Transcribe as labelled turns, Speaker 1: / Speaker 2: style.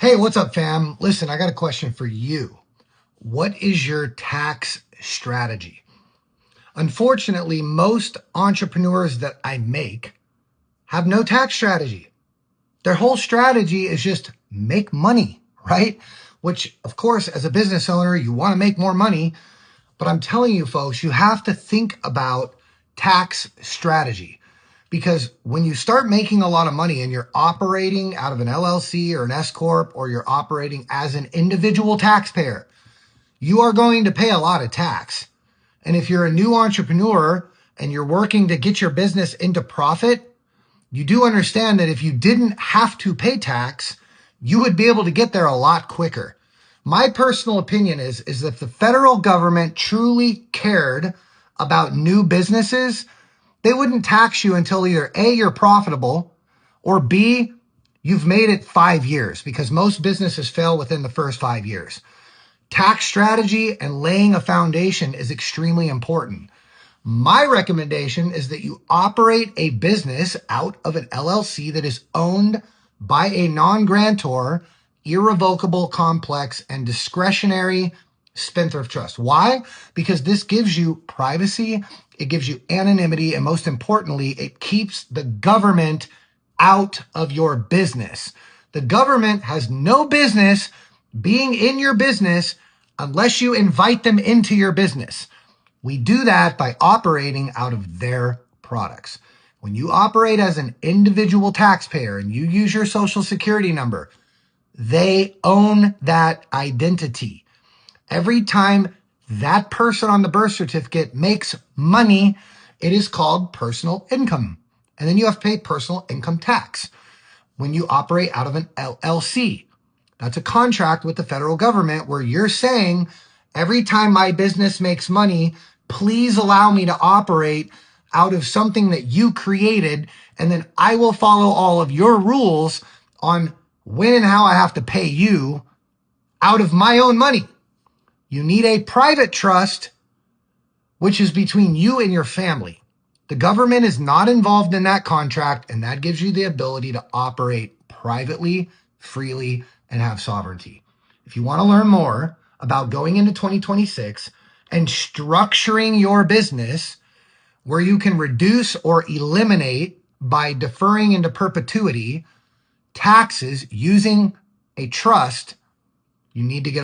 Speaker 1: Hey, what's up, fam? Listen, I got a question for you. What is your tax strategy? Unfortunately, most entrepreneurs that I make have no tax strategy. Their whole strategy is just make money, right? Which, of course, as a business owner, you want to make more money. But I'm telling you, folks, you have to think about tax strategy. Because when you start making a lot of money and you're operating out of an LLC or an S Corp, or you're operating as an individual taxpayer, you are going to pay a lot of tax. And if you're a new entrepreneur and you're working to get your business into profit, you do understand that if you didn't have to pay tax, you would be able to get there a lot quicker. My personal opinion is that if the federal government truly cared about new businesses, they wouldn't tax you until either A, you're profitable, or B, you've made it 5 years, because most businesses fail within the first 5 years. Tax strategy and laying a foundation is extremely important. My recommendation is that you operate a business out of an LLC that is owned by a non-grantor, irrevocable, complex, and discretionary spendthrift trust. Why? Because this gives you privacy, it gives you anonymity, and most importantly, it keeps the government out of your business. The government has no business being in your business unless you invite them into your business. We do that by operating out of their products. When you operate as an individual taxpayer and you use your social security number, they own that identity. Every time that person on the birth certificate makes money, it is called personal income. And then you have to pay personal income tax. When you operate out of an LLC, that's a contract with the federal government where you're saying, every time my business makes money, please allow me to operate out of something that you created, and then I will follow all of your rules on when and how I have to pay you out of my own money. You need a private trust, which is between you and your family. The government is not involved in that contract, and that gives you the ability to operate privately, freely, and have sovereignty. If you want to learn more about going into 2026 and structuring your business where you can reduce or eliminate by deferring into perpetuity taxes using a trust, you need to get